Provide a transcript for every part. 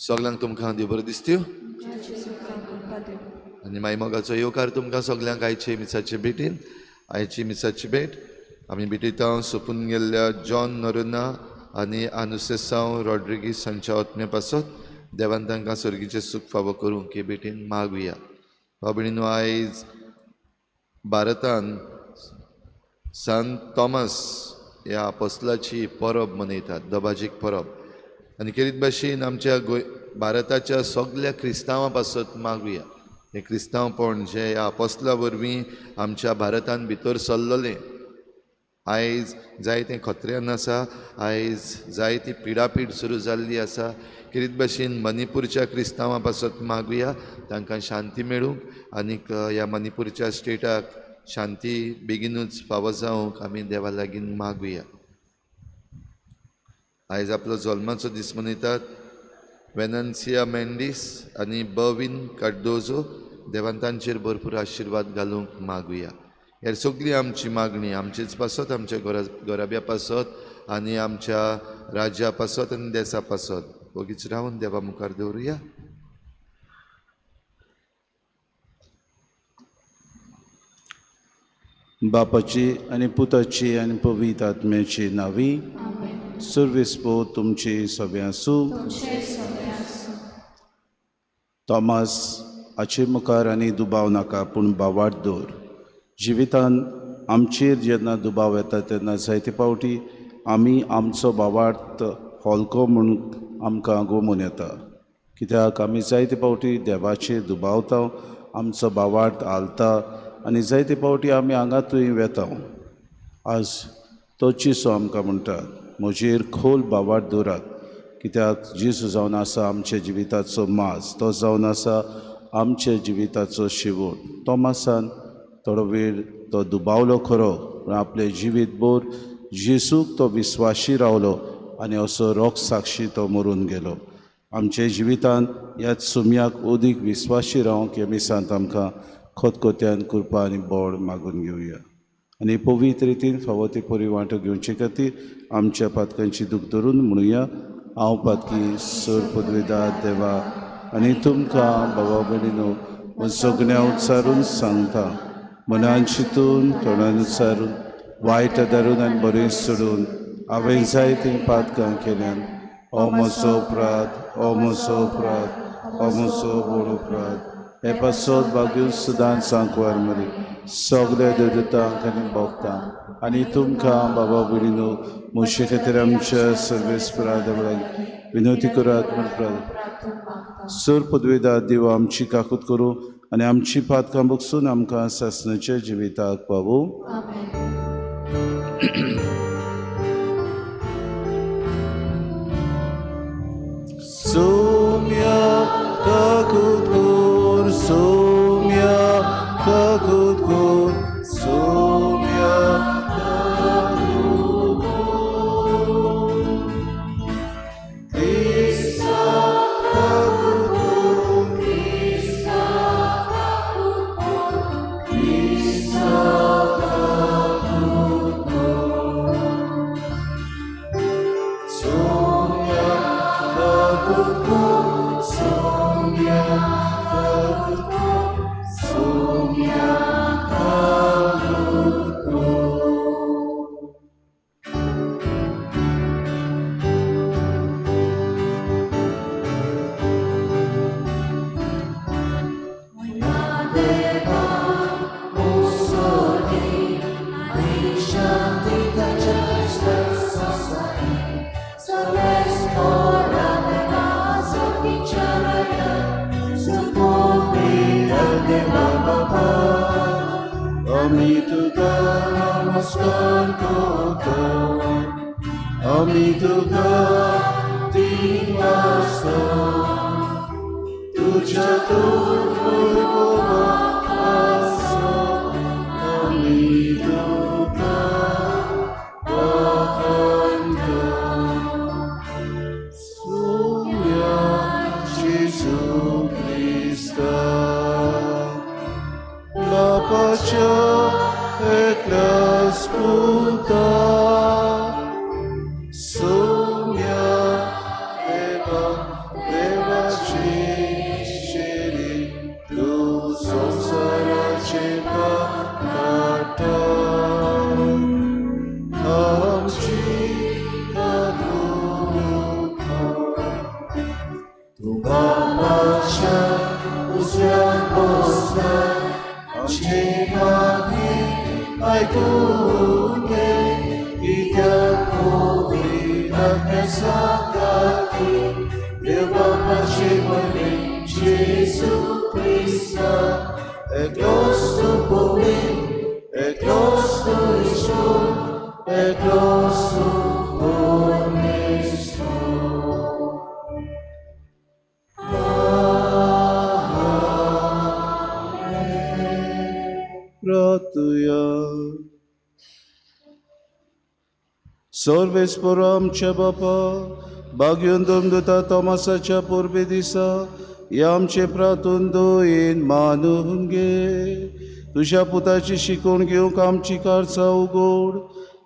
सगळ्यांक तुमकां देव बरें दिसत्यो आनी मागीर मोगाचो येवकार तुमकां सगळ्यांक आयचे मिसाचे भेटीन. आयची मिसाची भेट आमी भेटयता सोंपून गेल्ल्या जॉन नोरोना आनी आनुसेसांव रॉड्रिगीस हांच्या आत्म्या पासत. देवान तांकां सर्गीचें सूख फावो करूंक हे भेटीन मागुया. बाबडीनो आयज भारतान सांत थॉमस ह्या अपोस्तलाची परब मनयतात, दबाजीक परब. आनी खेरीत भाशेन आमच्या भारताच्या सगळ्या क्रिस्तांवां पासत मागुया. हे क्रिस्तांवपण जे ह्या अपोस्तला वरवीं आमच्या भारतान भितर सरलेलें आयज जायतें खत्र्यान आसा, आयज जायती पिडापीड सुरू जाल्ली आसा. खेरीत भाशेन मणिपूरच्या क्रिस्तांवां पासत मागुया तांकां शांती मेळूंक आनीक ह्या मणिपूरच्या स्टेटाक शांती बेगीनूच फावो जावंक आमी देवा लागीं मागुया. आयज आपलो जल्माचो दीस मनयतात वेनन्सिया मेंडीस आनी बर्विन कार्डोजो. देवान तांचेर भरपूर आशिर्वाद घालूंक मागुया. हेर सगळी आमची मागणी आमचीच पासत, आमच्या गोराब्या पासत आनी आमच्या राज्या पासत आनी देशा पासत बोगीच रावन देवा मुखार दवरुया. बापाची आनी पुताची आनी पवित्र आत्म्याची नावी सर्वेस्पो तुमची सगळ्यां आसूं. थॉमस हाचे मुखार आनी दुबाव नाका पूण बावाट दवर. जिवितान आमचेर जेन्ना दुबाव येता तेन्ना जायते फावटी आमी आमचो बावार्थ हलको म्हूण आमकां गोमून येता. कित्याक आमी जायते फावटी देवाचेर दुबावता, आमचो बावार्थ हालता आनी जायते फावटी आमी हांगातूय वेता. आज तो चिसो आमकां म्हणटा म्हजेर खोल बावार्थ दवरात, कित्याक जेजू जावन आसा आमच्या जिविताचो माज, तो जावन आसा आमच्या जिविताचो शेवट. थॉमसान थोडो वेळ तो दुबावलो खरो पूण आपले जिवीतभर जेजूक तो विस्वाशी रावलो आनी असो रोख साक्षी तो मरून गेलो. आमच्या जिवितान ह्याच सुमयाक ओदीक विस्वाशी रावंक हे मिसांत आमकां खोतकोत्यान कृपा आनी बोड मागून घेवया. आनी पवित्र रितीन फावो ती बरी वांटो घेवचे खातीर आमच्या पातकांची दूख धरून म्हणुया. हांव पातकी सर पदवेदार देवा आनी तुमकां बाबा भयणीनो सगळ्या उच्चारून सांगता, मनान चिंतून तोंडान उच्चारून वायट धरून आनी बरें सोडून हांवें जायतीं पातकां केल्यान हो म्हजो अपराध, हो म्हजो अपराध, हो म्हजो व्हड अपराध. हे पासत भाग्यून सुदान सांकवार मरी सगळ्या देवदूतांक आनी भक्तांक आनी तुमकां बाबा भयणीनो म्हजे खातीर आमच्या सर्वेस्परा देवळाक विनवती करात म्हूण प्रार्थना. सर पदवेदार देव आमची काकूत करूं आनी आमची पातकां बगसून आमकां सासणाच्या जिविताक पावूं. सोम्या काकूत कर, सोम्या काकूत कर, सोम्या काकूत कर. क्रिस्ता काकूत कर, क्रिस्ता काकूत कर, क्रिस्ता काकूत कर. सोम्या काकूत कर, सोम्या काकूत कर, सोम्या काकूत कर. Ami tuga namaskar kota, ami tuga dinasta, tuja turba asa, ami tuga bakanta. Sumya Jesu Christa, la pace et l'ascolta, Sumia Deva Deva आयकून घे कित्याक देव बापाचे बरे जेजू क्रिस्ता एकलोच तूं पवित्र एकलोच तूं ईश्वर एकलोच तूं परमेश्वर प्रार्थुया सर्वेस्पर आमच्या बापा भाग्योन दोमदुता तोमासाच्या पोरबे दिसा हे आमचे प्रार्थून दोयेन मानून घे तुझ्या पुताची शिकवण घेवंक आमची कारचा उगोड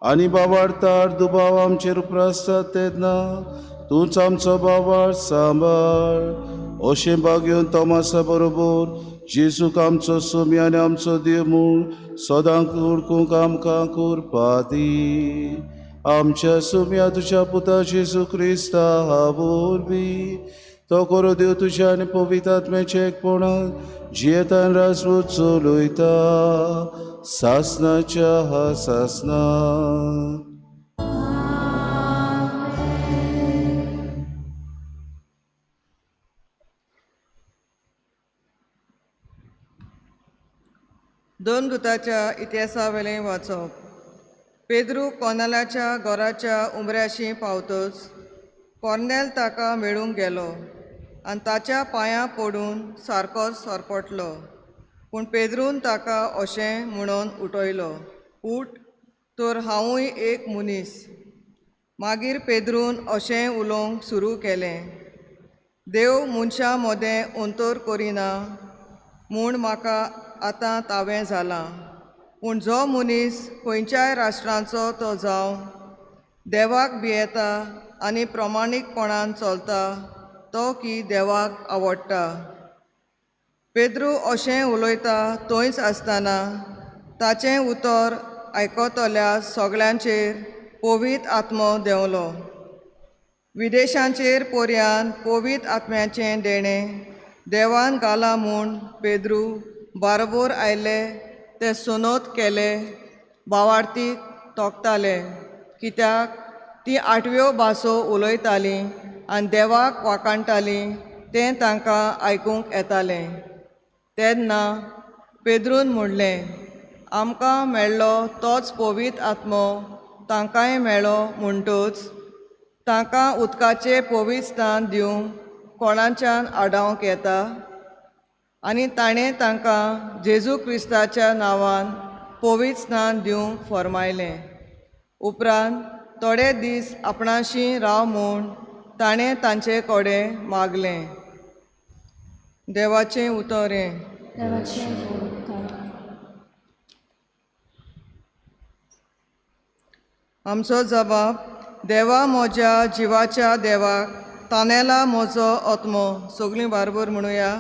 आनी बावार्थार दुबाव आमचेर उपरासतात तेन्ना तूंच आमचो बावार सांबाळ अशें भाग्योन तोमासा बरोबर जेजूक आमचो सोमी आनी आमचो देव म्हूण सदांच ओळखूंक आमकां करपा दी आमच्या सोम्या तुझ्या पुता जेजू क्रिस्ता वरवीं तो करो देव तुझ्या आनी पवित्र आत्म्याच्या एकपणान जियेता आनी राजवट चलयता सासनाच्या सासना दोन दुताच्या इतिहासा वेलें वाचप पेद्रू कोर्नेलाच्या घराच्या उमऱ्याशी पावतच कोर्नेल ताका मेळूंक गेलो आनी ताच्या पांयां पडून सारकोच सरपटलो पूण पेद्रून ताका अशें म्हणून उठयलो उठ तर हांवूय एक मनीस मागीर पेद्रून अशें उलोवंक सुरू केलें देव मनशां मोदें अंतर करिना म्हूण म्हाका आतां तावें जालां पूण जो मनीस खंयच्याय राष्ट्रांचो तो जावं देवाक भियेता आनी प्रमाणीकपणान चलता तो की देवाक आवडटा पेद्रू अशें उलयता थंयच आसतना ताचें उतर आयकतल्या सगळ्यांचेर पवित्र आत्मो देंवलो विदेशांचेर पर्यान पवित्र आत्म्याचें देणें देवान घाला म्हूण पेद्रू बारबोर आयले ते सुनोत केले भावार्थीक तोखताले कित्याक ती 8व्यो भासो उलयतालीं आनी देवाक वाखाणटालीं तें तांकां आयकूंक येतालें तेन्ना पेद्रून म्हणलें आमकां मेळ्ळो तोच पवित्र आत्मो तांकांय मेळ्ळो म्हणटच तांकां उदकाचें पवित्र स्थान दिवंक कोणाच्यान आडावंक येता आनी ताणें तांकां जेजू क्रिस्ताच्या नांवान पवित्र स्नान दिवंक फरमायलें उपरांत थोडे दीस आपणाशी राव म्हूण ताणें तांचे कडेन मागलें देवाचें उतरें आमचो जबाब देवा म्हज्या जिवाच्या देवाक तानेला म्हजो आत्मो सगळीं बारबर म्हणुया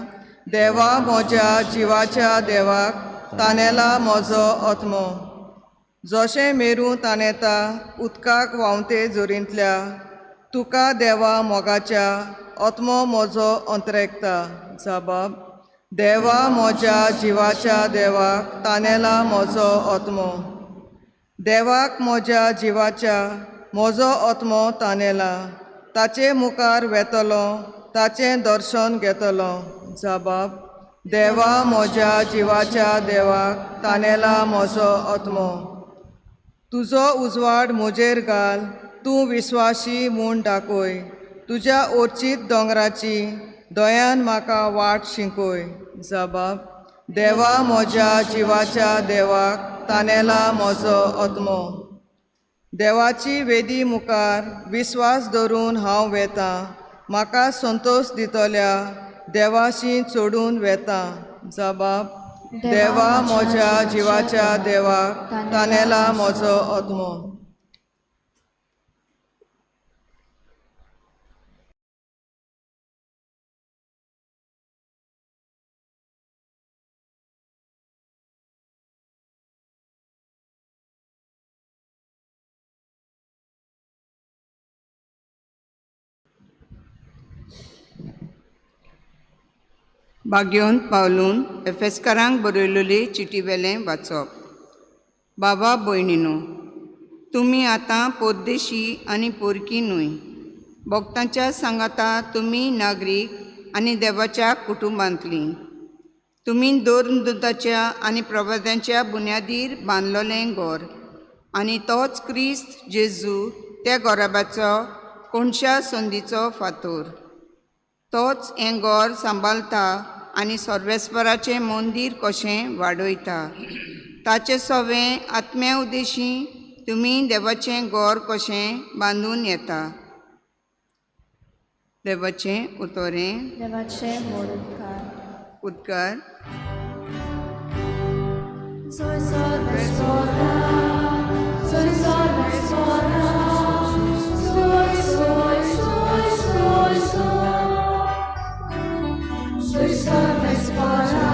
देवा म्हज्या जिवाच्या देवाक तानेला म्हजो आत्मो जशें मेरू तानेता उदकाक व्हांवते झरींतल्या तुका देवा मोगाच्या आत्मो म्हजो अंतरेकता जबाब देवा म्हज्या जिवाच्या देवाक तानेला म्हजो आत्मो देवाक म्हज्या जिवाच्या म्हजो आत्मो तानेला ताचे मुखार वेतलो ताचें दर्शन घेतलो जबाब देवा म्हज्या जिवाच्या देवाक तानेला म्हजो आत्मो तुजो उजवाड म्हजेर घाल तूं विस्वासी म्हूण दाखय तुज्या ओर्चीत दोंगराची दोयान म्हाका वाट शिंकय जबाब देवा म्हज्या जिवाच्या देवाक तानेला म्हजो आत्मो देवाची वेदी मुखार विस्वास धरून हांव वेतां म्हाका संतोश दितल्या देवाशी चोडून वेतां जबाब देवा म्हज्या जिवाच्या देवाक तानेला म्हजो आत्मो भाग्योन पावलून एफेसकारांक बरयलेली चिटी वेलें वाचप बाबा भयणीनो, तुमी आतां परदेशी आनी पोरकी न्हय, भक्तांच्या सांगाता तुमी नागरीक आनी देवाच्या कुटुंबांतलीं. तुमी दोरदुताच्या आनी प्रवाद्यांच्या बुन्यादीर बांदलोलें घोर, आनी तोच क्रिस्त जेजू त्या घोराब्याचो कोणशा संदीचो फातर. तोच हें घोर सांबाळटा आनी सर्वेस्पराचें मंदीर कशें वाडयता. ताचे सवें आत्म्या उद्देशी तुमी देवाचें घोर कशें बांदून येता. देवाचें उतोरें. देवाचे मोडकार उद्गार. Soy salves fora, soy salves fora, soy, soy, soy, soy, soy. Soy salves fora,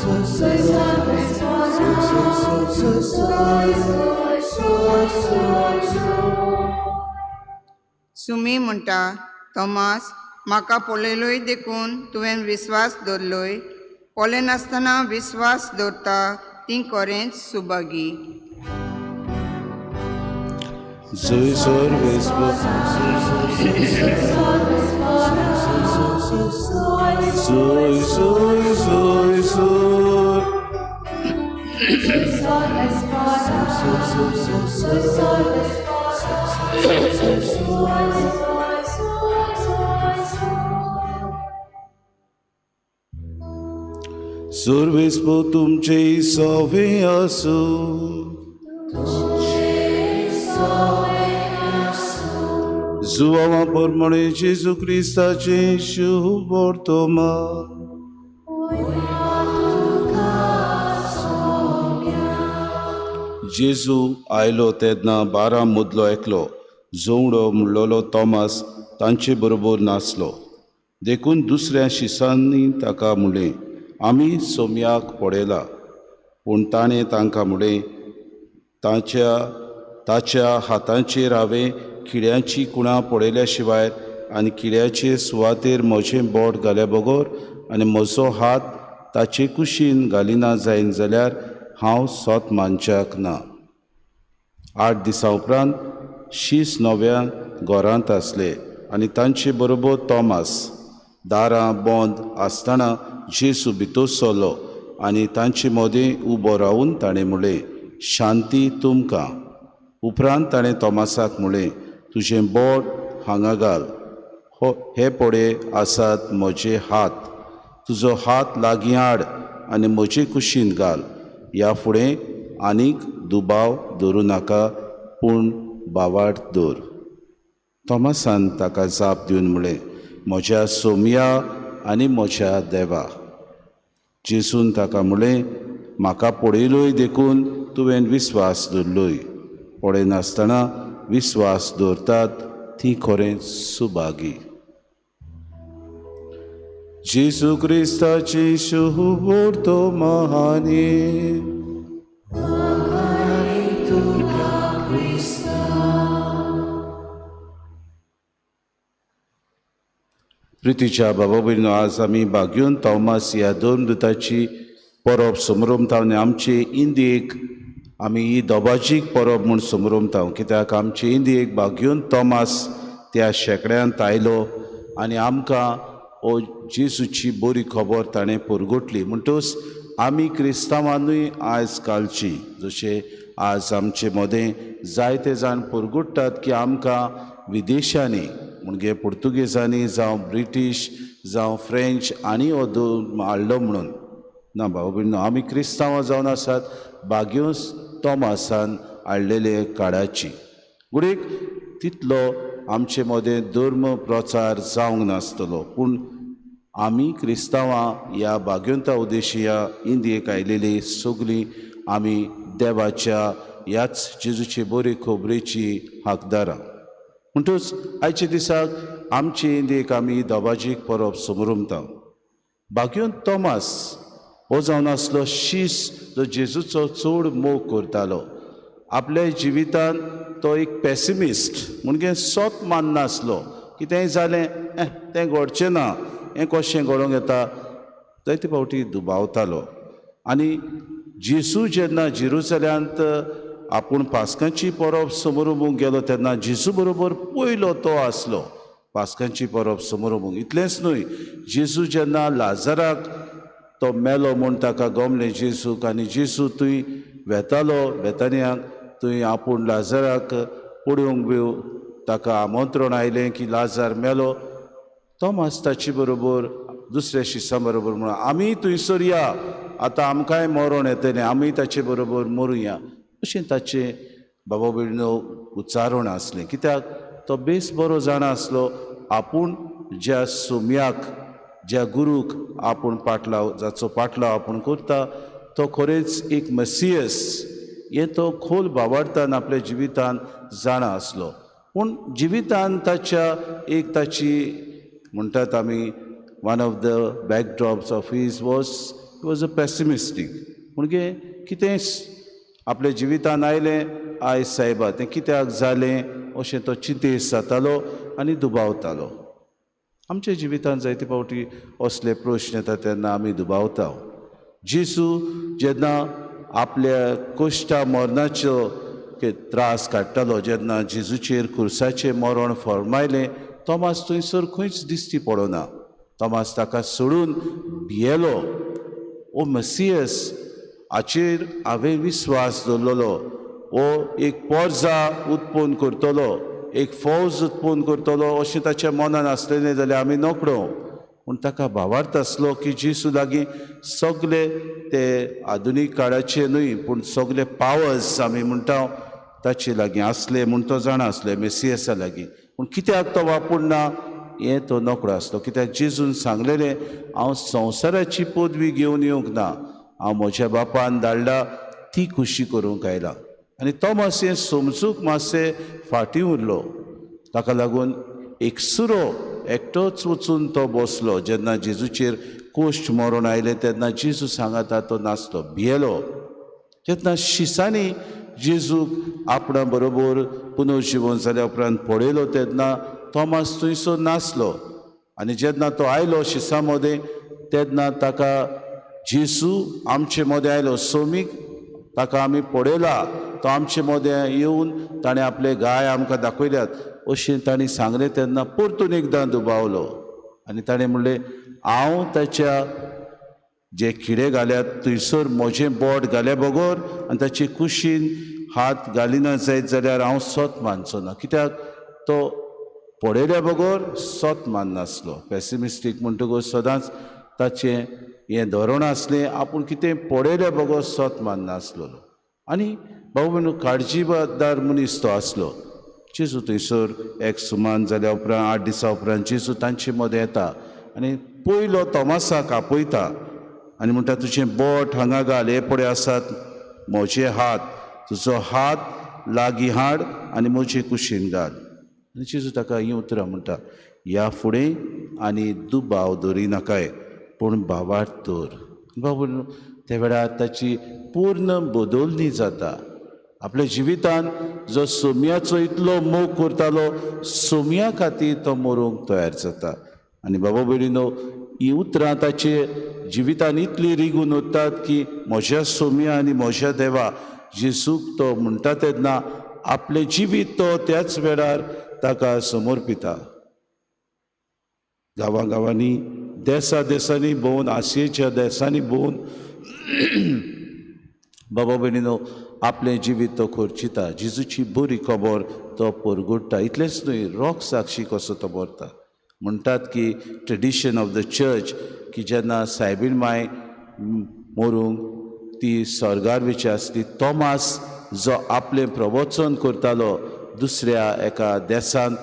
soy salves fora, soy, soy, soy, soy, soy. Sumi म्हणटा, तोमास, म्हाका पळयलोय देखून तुवें विस्वास दवरलोय. पळय नासतना विस्वास दवरता ती खरेंच सुभागी. जय सर्वेस जय जय जय Salves fora, soy salves fora, soy, soy, soy, soy. सर्वेस्पो तुमचे सवे आसू. जुवावा परमणे जेजू क्रिस्ताचे शुभ वर्तमान. जेजू आयलो तेन्ना 12 मदलो एकलो जोंगडो म्हणलोलो तोमास तांचे बरोबर नासलो. देखून दुसऱ्या शिसांनी ताका म्हणलें, आमी सोम्याक पळयला. पूण ताणें तांकां म्हणलें, ताच्या हातांचेर हांवें किड्यांची कुणां पळयल्या शिवाय आनी किड्याचे सुवातेर म्हजें बोट घाल्या बगोर आनी म्हजो हात ताचे कुशीन घालिना जायन जाल्यार हांव सोत मानच्याक ना. 8 दिसां उपरांत शीस नव्या घरांत आसले आनी तांचे बरोबर तोमास. दारां बंद आसतना जेजू भितर सरलो आनी तांचे मदें उबो रावन ताणें म्हणलें, शांती तुमकां. उपरांत ताणें तोमासाक म्हणलें, तुजें बोट हांगा घाल. हे पळय आसात म्हजे हात. तुजो हात लागीं हाड आनी म्हजे कुशीन घाल. ह्या फुडें आनीक दुबाव दवरूं नाका, पूण बावाट दवर. तोमासान ताका जाप दिवन म्हणलें, म्हज्या सोमया आनी म्हज्या देवा. जेजून ताका म्हणलें, म्हाका पळयलोय देखून तुवें विस्वास दवरलोय. पळय नासतना विस्वास दवरतात ती खरेंच सुभागी. जेजू क्रिस्ताची शुभ वर्तमानी. प्रितीच्या बाबा भयणीनो, आज आमी भाग्योन तोमास ह्या दोन दुताची परब समोरमता आनी आमचे इंदियेक आमी ही दोबाजीक परब म्हूण समोरमता. कित्याक आमचे इंदियेक भाग्योन तोमास त्या शेकड्यांत आयलो आनी आमकां ओ जेजूची बरी खबर ताणें परगटली. म्हणटच आमी क्रिस्तांवांनूय आयज कालची जशें आज आमचे मदें जायते जाण परगटतात की आमकां विदेशांनी म्हणजे पुर्तुगेजांनी जावं ब्रिटीश जावं फ्रेंच आनी हाडलो म्हणून ना. भाव भयणीनो, आमी क्रिस्तांवां जावन आसात भाग्योस तोमासान हाडलेले काळाची. गुडीक तितलो आमचे मदें धर्म प्रचार जावंक नासतलो, पूण आमी क्रिस्तांवां ह्या भाग्योंता उद्देशिया इंदियेक आयलेली सगळीं आमी देवाच्या ह्याच जेजूचे बरे खबरेची हकदारां. म्हणटच आयच्या दिसाक आमचे इंदियेक आमी दोबाजीक परब समोरमता. भाग्योन तोमास हो जावन आसलो शीस जो जेजूचो चड मोग करतालो. आपल्या जिवितांत तो एक पॅसिमिस्ट म्हणजे सोत माननासलो. कितेंय जालें तें घडचें ना, हें कशें घडोवंक येता, जायते फावटी दुबावतालो. आनी जेजू जेन्ना जेरुसल्यांत आपूण पास्कांची परब समोरुमूंक गेलो तेन्ना जेजू बरोबर पयलो तो आसलो पास्कांची परब समोरुमूंक. इतलेंच न्हय, जेजू जेन्ना लाजाराक तो मेलो म्हूण ताका गमलें जेजूक आनी जेजू थंय वेतालो बेतानियांक, थंय आपूण लाजाराक पडूंक बी ताका आमंत्रण आयलें की लाजार मेलो. तोमास ताचे बरोबर दुसऱ्या शिश्यां बरोबर म्हणून आमी थंयसर या, आतां आमकांय मरण येतलें, आमी ताचे बरोबर मरुया, अशें ताचें बाबा भयणीनो उच्चारण आसलें. कित्याक तो बेस बरो जाणा आसलो आपूण ज्या सोम्याक ज्या गुरूक आपूण पाटलाव जाचो पाटलाव आपूण करता तो खरेंच एक मसियस हें तो खोल भावार्थान आपल्या जिवितान जाणा आसलो. पूण जिवितान ताची म्हणटात आमी one of the backdrops of his was a pessimistic. म्हणजे कितेंच आपल्या जिवितान आयलें आयज सायबा तें कित्याक जालें अशें तो चिंतेस जातालो आनी दुबावतालो. आमच्या जिवितान जायते फावटी असले प्रश्न येता तेन्ना आमी दुबावता. जेजू जेन्ना आपल्या कोश्टा मरणाचो त्रास काडटालो, जेन्ना जेजूचेर खुर्साचें मरण फर्मायलें, तोमास थंयसर खंयच दिश्टी पडना. तोमास ताका सोडून भियेलो. ओ मसियस हाचेर हांवें विस्वास दवरलेलो, हो एक पोरजा उत्पन्न करतलो, एक फौज उत्पन्न करतलो अशें ताच्या मनान आसलेलें जाल्यार आमी नकळो. पूण ताका भावार्थ आसलो की जेजू लागीं सगळे ते आधुनीक काळाचे न्हय पूण सगळे पावर्स आमी म्हणटा ताचे लागीं आसले म्हूण तो जाणा आसले मेसियसा लागीं. पूण कित्याक तो वापरना हें तो नकळो आसलो. कित्याक जेजून सांगलेलें हांव संवसाराची पदवी घेवन येवंक ना, हांव म्हज्या बापान धाडला ती खुशी करूंक आयला. आनी तो मातशें समजूंक मातशें फाटीं उरलो. ताका लागून एकसुरो एकटोच वचून तो बसलो. जेन्ना जेजूचेर कोश्ट मरण आयलें तेन्ना जेजू सांगाता तो नासलो, भियेलो. जेन्ना शिसांनी जेजूक आपणा बरोबर पुनर्जीवन जाल्या उपरांत पळयलो तेन्ना तोमास थंयसर नासलो. आनी जेन्ना तो आयलो शिसां मदें तेन्ना ताका जेजू आमचे मदें आयलो. सोमीक ताका आमी पळयला, तो आमचे मदें येवन ताणें आपले गाय आमकां दाखयल्यात अशें ताणें सांगलें तेन्ना परतून एकदां दुबावलो. आनी ताणें म्हणलें हांव ताच्या जे किडे घाल्यात थंयसर म्हजें बोट घाल्या बगोर आनी ताचे कुशीन हात घालिना जायत जाल्यार हांव सोत मानचो ना. कित्याक तो पळयल्या बगोर सोत माननासलो. पेसिमिस्टीक म्हणटकूच सदांच ताचें हें धोरण आसलें आपूण कितें पळयल्या बगोर सोत माननासलो. आनी भाऊ भयणू काळजीदार मनीस तो आसलो. जेजू थंयसर एक सुमान जाल्या उपरांत 8 दिसां उपरांत जेजू तांचे मदें येता आनी पयलो तोमासाक आपयता आनी म्हणटा तुजें बोट हांगा घाल, हे पळय आसात म्हजे हात, तुजो हात लागीं हाड आनी म्हजे कुशीन घाल. आनी जेजू ताका हीं उतरां म्हणटा, ह्या फुडें आनी दुबाव दवरी नाकाय पूण भावार्थ दवर. बाबू त्या वेळार ताची पूर्ण बदलणी जाता. आपल्या जिवितान जो सोम्याचो इतलो मोग करतालो सोम्या खातीर तो मरूंक तयार जाता. आनी बाबा भयणीनो हीं उतरां ताचे जिवितान इतली रिगून उरतात की म्हज्या सोम्या आनी म्हज्या देवा जेजूक तो म्हणटा तेन्ना आपलें जिवीत तो त्याच वेळार ताका समर्पिता. गांवांनी देसांनी भोंवन आसियेच्या देसांनी भोंवन बाबा भयणीनो आपलें जिवीत तो खर्चिता. जेजूची बरी खबर तो परगोडटा. इतलेंच न्हय, रोख साक्षी कसो तो भरता. म्हणटात की ट्रेडिशन ऑफ द चर्च की जेन्ना सायबीण माय मरूंक ती स्वर्गार वेची आसली, तोमास जो आपलें प्रवचन करतालो दुसऱ्या एका देसान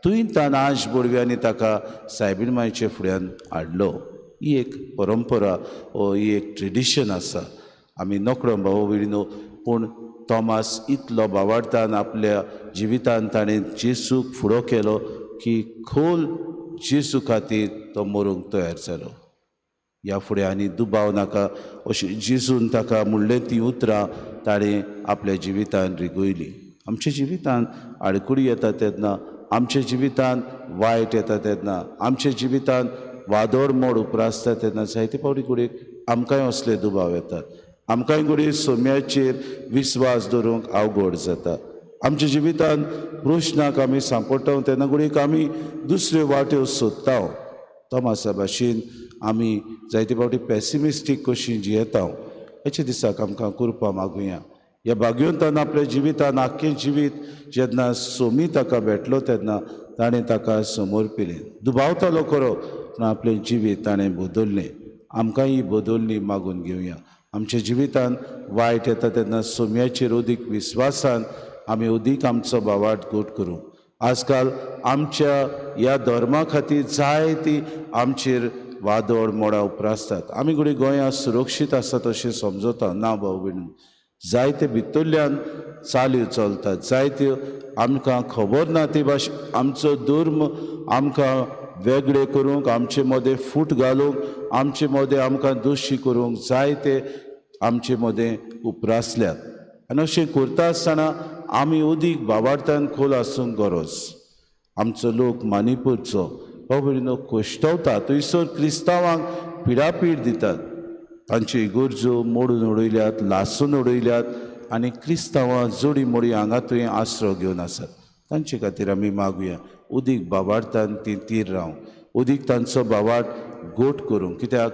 थंय तानाज बोडव्यांनी ताका सायबीण मायचे फुड्यान हाडलो. ही एक परंपरा वो ही एक ट्रेडिशन आसा. आमी नकळो भाव भयणीनो पूण तोमास इतलो भावार्थान आपल्या जिवितान ताणें जेजूक फुडो केलो की खोल जेजू खातीर तो मरूंक तयार जालो. ह्या फुडें आनी दुबाव नाका अशें जेजून ताका म्हणलें ती उतरां ताणें आपल्या जिवितान रिगोयलीं. आमच्या जिवितान आडकुडी येता तेन्ना, आमच्या जिवितान वायट येता तेन्ना, आमच्या जिवितान वादळ मोड उपरासता तेन्ना जायते फावटी कडेन आमकांय असले दुबाव येतात. आमकांय घडी सोम्याचेर विस्वास दवरूंक अवघड जाता. आमच्या जिवितांत प्रश्नाक आमी सांपडटा तेन्ना घडीक आमी दुसऱ्यो वाट्यो सोदता. तोमासा भाशेन आमी जायते फावटी पॅसिमिस्टीक कशीं जियेता. हेच्या दिसाक आमकां करपा मागुया. ह्या भाग्यवंतान आपल्या जिवितान आख्खें जिवीत जेन्ना सोमी ताका भेटलो तेन्ना ताणें ताका समोर पिलें. दुबावतालो खरो पूण आपलें जिवीत ताणें बदल्लें. आमकांय ही बदलणी मागून घेवया. आमच्या जिवितान वायट येता तेन्ना सोम्याचेर अदीक विस्वासान आमी अदीक आमचो बावार्द गोट करूं. आजकाल आमच्या ह्या धर्मा खातीर जायतीं आमचेर वादळ मोडा उपरासतात. आमी घडी गोंयांत सुरक्षीत आसा तशें समजता ना भाव भयण. जायते भितरल्यान चाल्यो चलतात. जायत्यो आमकां खबर ना ते भाशेन आमचो धर्म आमकां वेगळे करूंक, आमचे मदें फूट घालूंक, आमचे मदें आमकां दोशी करूंक जायते आमचे मदें उपरासल्यात. आनी अशें करता आसतना आमी अदीक भावार्थान खोल आसूंक गरज. आमचो लोक मानिपूरचो हो भयणीनो कोश्टवता. थंयसर क्रिस्तांवांक पिडापीड दितात. तांच्यो इगोर्जो मोडून उडयल्यात, लासून उडयल्यात आनी क्रिस्तांवां जोडी मोडी हांगा थंय आसरो घेवन आसात. तांचे खातीर आमी मागुया उदीक भावार्थान ती तीर रावंक, उदीक तांचो भावार्थ गोट करूंक. कित्याक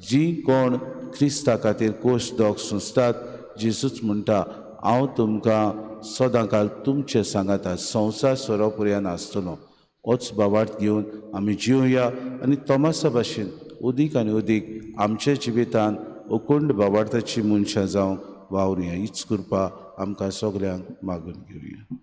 जीं कोण क्रिस्ता खातीर कोश्ट दोग सोंसतात, जेजूच म्हणटा हांव तुमकां सदांकाल तुमचे सांगाता संवसार सोरो पर्यंत आसतलो. होच भावार्थ घेवन आमी जिवया आनी तोमासा भाशेन अदीक आनी अदीक आमच्या जिवितान अखंड भावार्थाची मनशां जावंक वावरुया. हीच कृपा आमकां सगल्यांक मागून घेवया.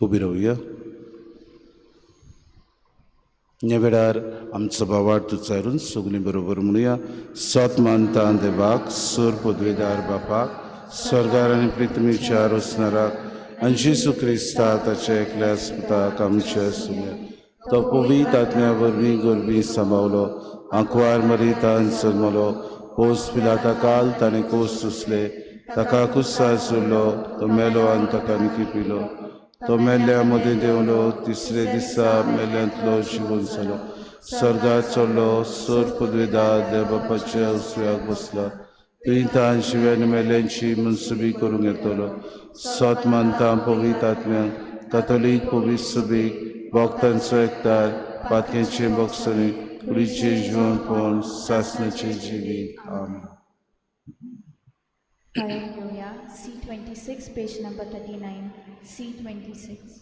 उबी रावया. ह्या वेळार आमचो भावार्थ उच्चारून सगळीं बरोबर म्हणुया. सत मानता देवाक, सूर पदवेदार बापाक, स्वर्गार आनी पृथ्वीर चार वचनाराक आनी जेजू क्रिस्ता ताच्या एकल्या सुताक आमच्या सुम्या तो पवित्र आत्म्या वरवीं गोरबी सांबावलो. आंकवार मरीतान जल्मलो. पोस पिलाता काल ताणें कोस सुसले. ताका कुस्सार सुरलो. तो मेलो आनी ताका निकी पिलो. तो मेल्ल्या मदें देंवलो. तिसरे दिसा मेल्ल्यांतलो जिवून जालो. स्वर्गात चडलो. सोर पदवेदार देव बापाच्या उसव्याक बसला. थंय तान जिव्यान मेल्ल्यांची मनसुबी करूंक येतलो. सत मानता पवित्र आत्म्याक, कातोलीक पवित्र सभेक, भक्तांचो एकठांय, पातकेंचे भोगसणी, कुडीचें जिवणपण, सासणाचें जिवीत. आमीन. Hallelujah. C26, page number 39. C26.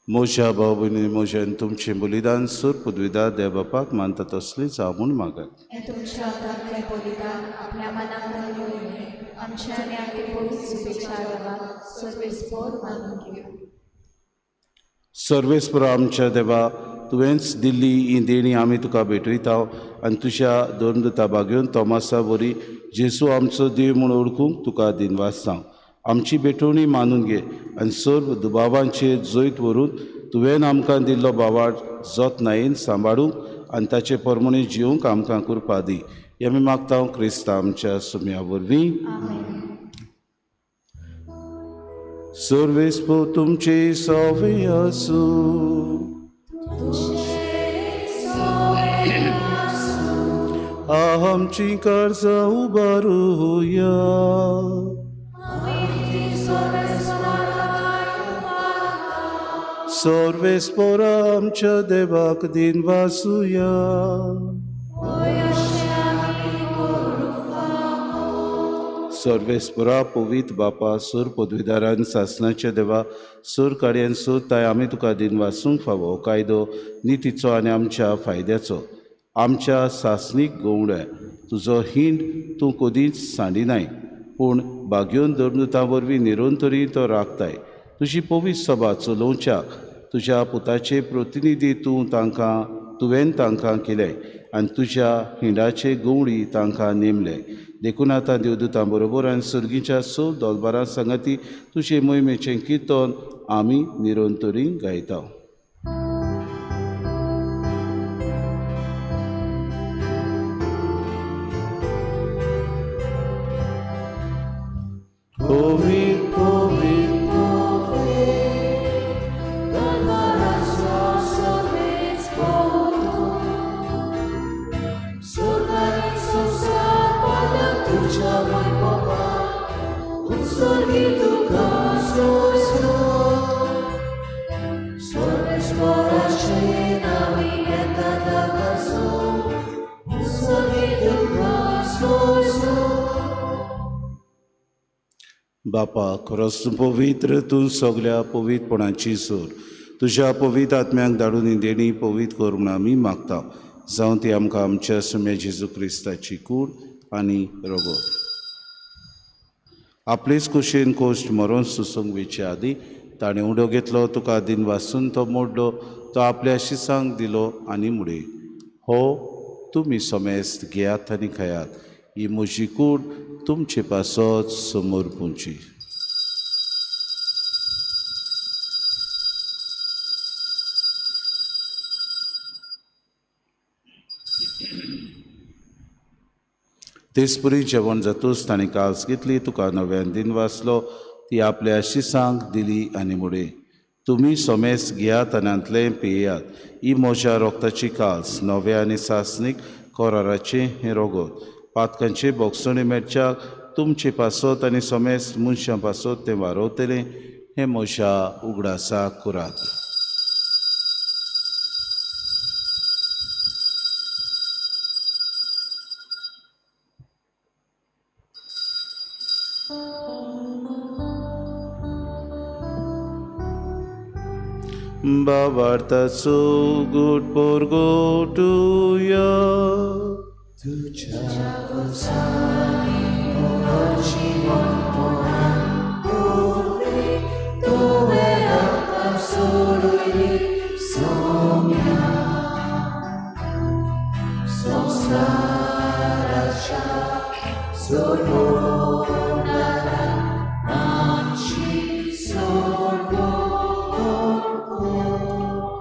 म्हज्या भाव भयणी म्हज्यान तुमचें बलिदान सूर पदवीदार देव बापाक मानता तसलीच हांव म्हूण मागत. हे तुमच्या हातांतले बलिदान आपल्या मनाक घालून आमच्या आनी आमचे पवित्र सुबेच्या देवाक सर्वेस्पर मानून घेवं. सर्वेस्परा आमच्या देवा, तुवेंच दिल्ली ही देणी आमी तुका भेटयता आनी तुज्या दोन दुताबा घेवन तोमासा वरी जेजू आमचो देव म्हूण ओळखूंक तुका दिनवास जावं. आमची भेटवणी मानून घे आनी सर्व दुबावांचेर जैत व्हरून तुवें आमकां दिल्लो बावाड जतनायेन सांबाळूंक आनी ताचे प्रमाणे जिवंक आमकां कृपा दी. हें आमी मागता क्रिस्ता आमच्या सुम्या वरवीं. सर्वेस्पो तुमचे सवे आसूं, आमची कर्जां उबारूया. सर्वेस्परा आमच्या देवाक दिनवासुया. सर्वेस्परा पवित्र बापा सूर पदवीदारान सासणाच्या देवा सूर कार्यान सोदताय आमी तुका दिनवासूंक फावो कायदो नितीचो आनी आमच्या फायद्याचो. आमच्या सासणीक गवंड्या तुजो हिंड तूं कदींच सांडिनाय, पूण बाग्योन धर्मदुतां वरवीं निरंतरी तो राखताय. तुजी पवित्र सभा चलोवच्याक तुज्या पुताचे प्रतिनिधी तुवें तांकां केले आनी तुज्या हिंडाचे गवळी तांकां नेमले. देखून आतां देवदुतां बरोबर आनी सर्गीच्या सौ दोलबारां सांगाती तुजे मोहिमेचें किर्तन आमी निरंतरी गायता. बापा खरोच तूं पवित्र, तूं सगल्या पवित्रपणाची सोर. तुज्या पवित्र आत्म्याक धाडून ही देणी पवित्र कर म्हूण आमी मागता. जावं ती आमकां आमच्या सुम्या जेजू क्रिस्ताची कूड आनी रगत. आपलेच कुशीन कोश्ट मरोन सुसूंक वेचे आदी ताणें उडो घेतलो, तुका दिन वाचून तो मोडलो, तो आपल्या शिसांक दिलो आनी मुडे. हो तुमी सोमेस्त घेयात आनी खायात. ही म्हजी कूड तुमचे पासत समोर पुंची. तेसपरी जेवण जातूच ताणें कास घेतली, तुका नव्यान दिन वाचलो, ती आपल्या शिसांक दिली आनी मुडे. तुमी सोमेस्त घेयात आनी आंतलें पियेयात. ही म्हज्या रोगताची कास, नव्या आनी सासणीक कोराराचें हें रगत. पातकांचे बोगसणे मेळच्याक तुमचे पासत आनी सोमेस्त मनशां पासत तें वारवतलें. हें म्हज्या उगडासाक करात. बाबार्थाचो गोड पोरगोटुया.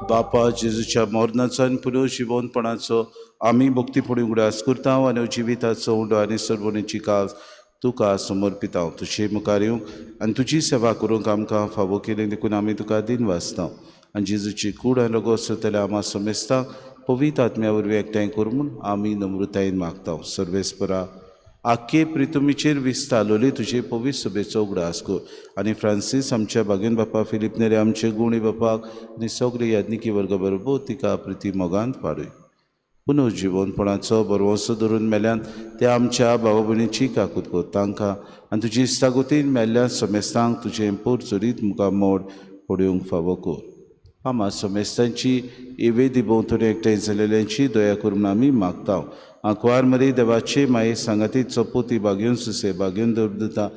बापा जेजूच्या मरणाचो आनी पुनर्जिवनपणाचो आमी भक्तीपणी उगडास करता आनी जिविताचो उंडो आनी सर्वणेची कास तुका समर्पिता. तुजे मुखार येवंक आनी तुजी सेवा करूंक आमकां फावो केलें देखून आमी तुका दिन वाचता. आनी जेजूची कूड आनी रगत सोदतले आमा समेस्तांक पवित्र आत्म्या वरवीं एकठांय कर म्हूण आमी नम्रतायेन मागता. सर्वेस्परा आख्खे प्रितुमीचेर विस्तारलोली तुजे पवित्र सभेचो उगडास कर आनी फ्रांसीस आमच्या बागेन बापा, फिलीप नेरे आमचे गुणी बापाक आनी सगळे याज्ञिकी वर्गा बरोबर तिका प्रिती मोगांत पाडय. पुनर्जिवनपणाचो बरवंसो धरून मेल्यान त्या आमच्या भावा भयणीची काकूत कर तांकां आनी तुजी इस्तागुतीन मेल्ल्या समेस्तांक तुजें पोर चरीत मुखार मोड पडूंक फावो कर. फामाद सोमेस्तांची इवेदी भोंवतणी एकठांय जालेल्यांची दया करून आमी मागता. आंकवार मरी देवाचे माये सांगाती चोपोती बागेवन सुसे बागेवन दवरता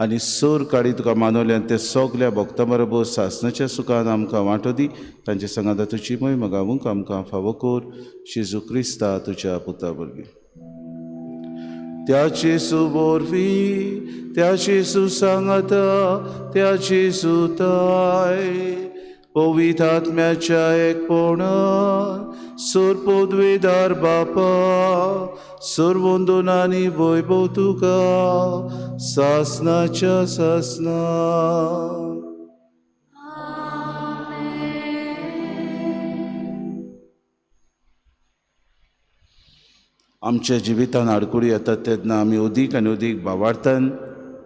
आनी सोर काडी तुका मानवल्यान ते सगल्या भक्तां बरोबर सासणाच्या सुखान आमकां वांटो दी. तांचे सांगाता तुजी महिमा गावूंक आमकां फावो कर. जेजू क्रिस्ता तुज्या पुता वरवीं. त्याचे सुबोरवी त्याचे सुसांगाता त्याचे सुताय पवित्र आत्म्याच्या एकपणान सोरपोदवेदार बापा सोरवंदनांनी वैभव तुका सासनाच्या सासना. आमच्या जिवितान आडकुडी येतात तेन्ना आमी अदीक आनी अदीक भावार्थान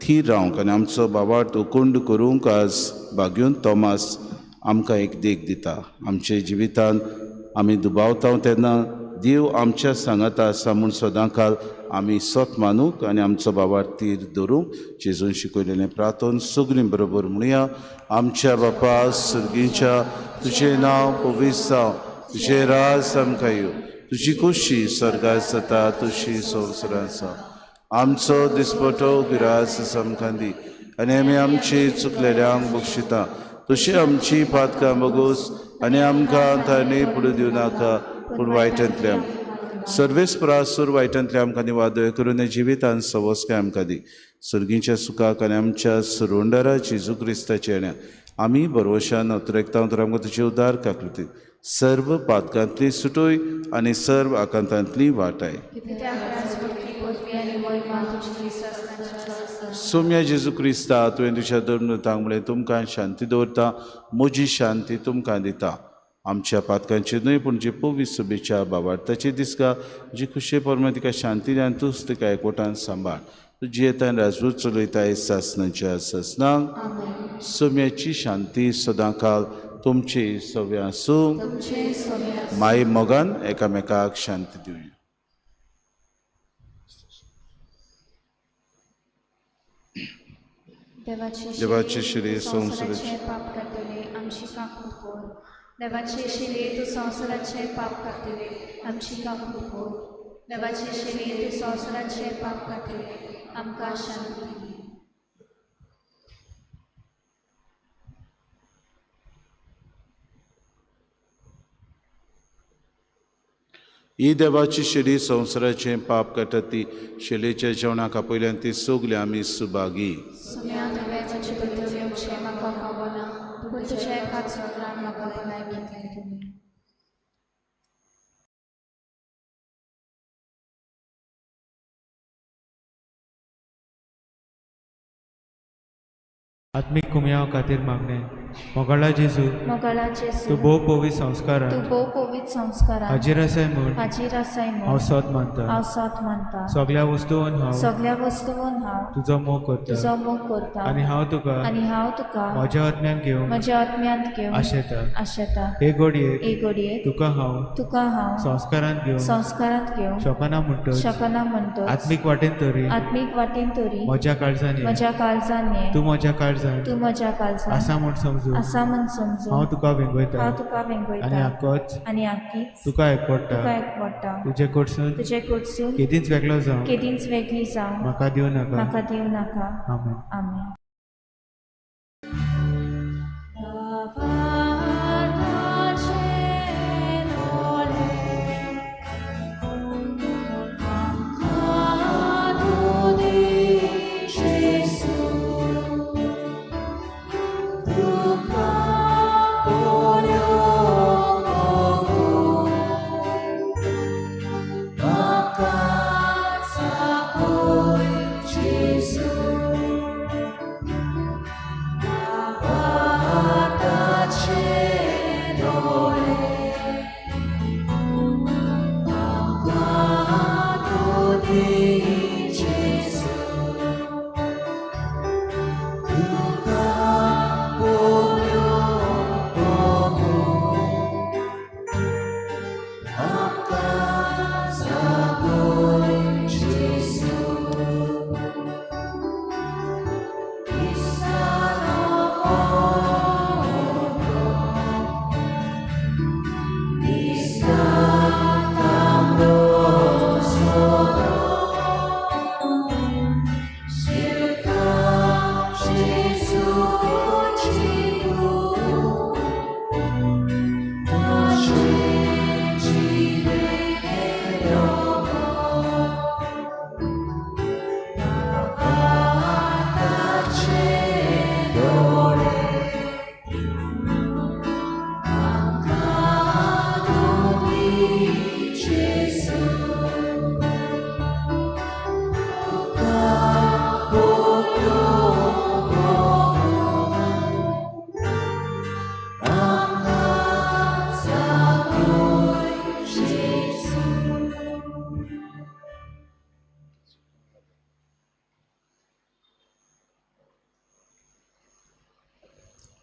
थीर रावंक आनी आमचो भावार्थ उकोंड करूंक आज बागेवन तोमास आमकां एक देख दिता. आमचे जिवितान आमी दुबावता तेन्ना देव आमच्या सांगाता आसा म्हूण सदांकाल आमी सोत मानूंक आनी आमचो भावार्थ थीर दवरूंक जेजून शिकयलेलें प्रार्थोन सगळीं बरोबर म्हणुया. आमच्या बापा सुर्गीच्या तुजें नांव पवित्र जावं. तुजें राज आमकां येवं. तुजी खुशी स्वर्गांत जाता तुजी संवसारांत जावं. आमचो दिसपटो गिरास आमकां दी आनी आमी आमची चुकलेल्यांक बक्षिता. तशी आमची पातकां बगोस आनी आमकां थारणी पुडू दिवं नाका पूण वायटांतल्यान सर्वेस्परासूर वायटांतल्यान आमकां निवादय करून जिवितान सवस्काय आमकां दी. सुर्गीच्या सुखाक आनी आमच्या सुरोंडरा जेजू क्रिस्ताच्या येण्याक आमी बरोवशान उतरेकता तर आमकां तुजे उदार काकलती. सर्व पातकांतली सुटोय आनी सर्व आकांतांतली वाटाय. सोम्या जेजू क्रिस्ता तुवें तुज्या धर्मतांक म्हळें तुमकां शांती दवरता म्हजी शांती तुमकां दिता. आमच्या पातकांची न्हय पूण जी पवित्र सुबेच्या भावार्थाची दिसका जी खुशी परमे तिका शांती आनी तूंच तिका एकवटान सांबाळ. तुजी येतान राजवट चलयताय सासनाच्या सासनांक. सोम्याची शांती सदांकाल तुमची सव्या आसूं. माय मोगान एकामेकाक शांती दिवया. देवाचे श्री संवसाराचे पाप करतले आमची काकूळ कोर. देवाचे शिले तूं संवसाराचे पाप करतले आमची काकूळ कोर. देवाचे शिले तूं संवसाराचे पाप करतले आमकां शांती दी. ही देवाची शिडी संवसाराचें पाप काडटा ती शिलेच्या जेवणाक आपयल्यान ती सगली आमी सुभागी. आत्मिक कुमयाव खातीर मागणे. मोगाळा जेजू तूं भोव पवित्र संस्कारान हाजीर आसाय म्हूण हांव सोत मानता. सगळ्या वस्तूंवन हांव तुजो मोग करता आनी हांव तुका म्हज्या आत्म्यांत घेवंक आशेता. हे घडयेक तुका हांव संस्कारांत घेवंक शकना म्हणटच आत्मीक वाटेन तरी म्हज्या काळजांनी तूं म्हज्या काळजांत आसा म्हूण समजून हांव तुका वेंगयता आनी आख्खीच तुका एकवडटा. तुजे कडसून केदींच वेगळी जावं म्हाका दिवं नाका. आमेन.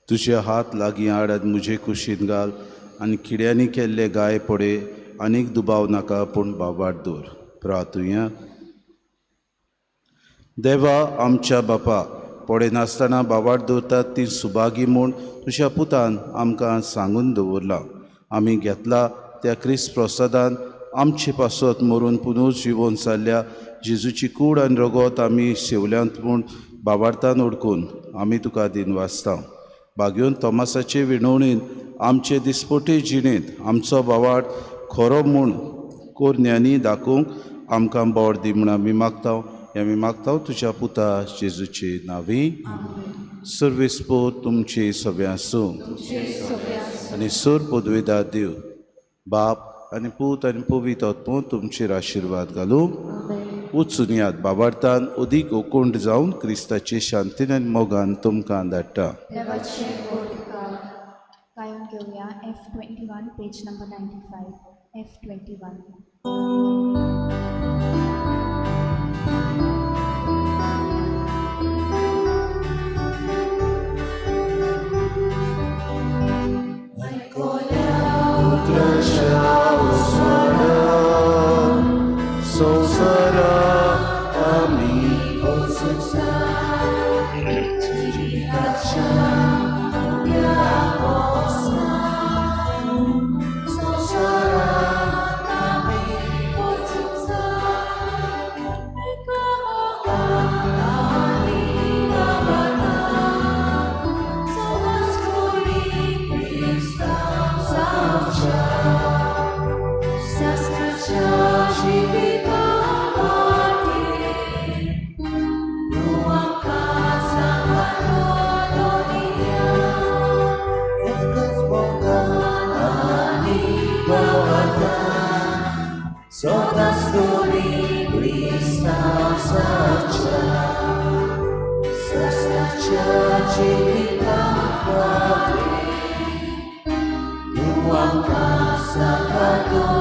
तुझे हात लागीं हाड आनी म्हजे कुशीन घाल आनी किड्यांनी केल्ले गाय पडे आनीक दुबाव नाका पूण बाबाड दवर. प्रार्थुया. देवा आमच्या बापा, पडे नासतना बाबाड दवरतात ती सुभागी म्हूण तुज्या पुतान आमकां सांगून दवरलां. आमी घेतला त्या क्रिस्त प्रसादान आमचे पासत मरून पुनर्जिवन जाल्ल्या जेजूची कूड आनी रगत आमी सेवल्यांत म्हूण बाबार्थान ओडकून आमी तुका दिन वाचता. भाग्योन तोमासाचे विणवणेन आमचे दिसपटे जिणेंत आमचो बाबाड खरो म्हूण कोरण्यांनी दाखोवंक आमकां बोड दी म्हूण आमी मागता. आमी मागता तुज्या पुता जेजूचे नांवी. सर्वेस्पोर तुमचे सगळ्यां आसूं आनी सोर पदवेदार देव बाप आनी पूत आनी पवित्र आत्मो तुमचेर आशिर्वाद घालूं. वचून याद बाबार्थान अदीक ओकोंड जावन क्रिस्ताचे शांतीन आनी मोगान तुमकां धाडटा. कायम घेऊया F21 page number 95 F21. Luangkah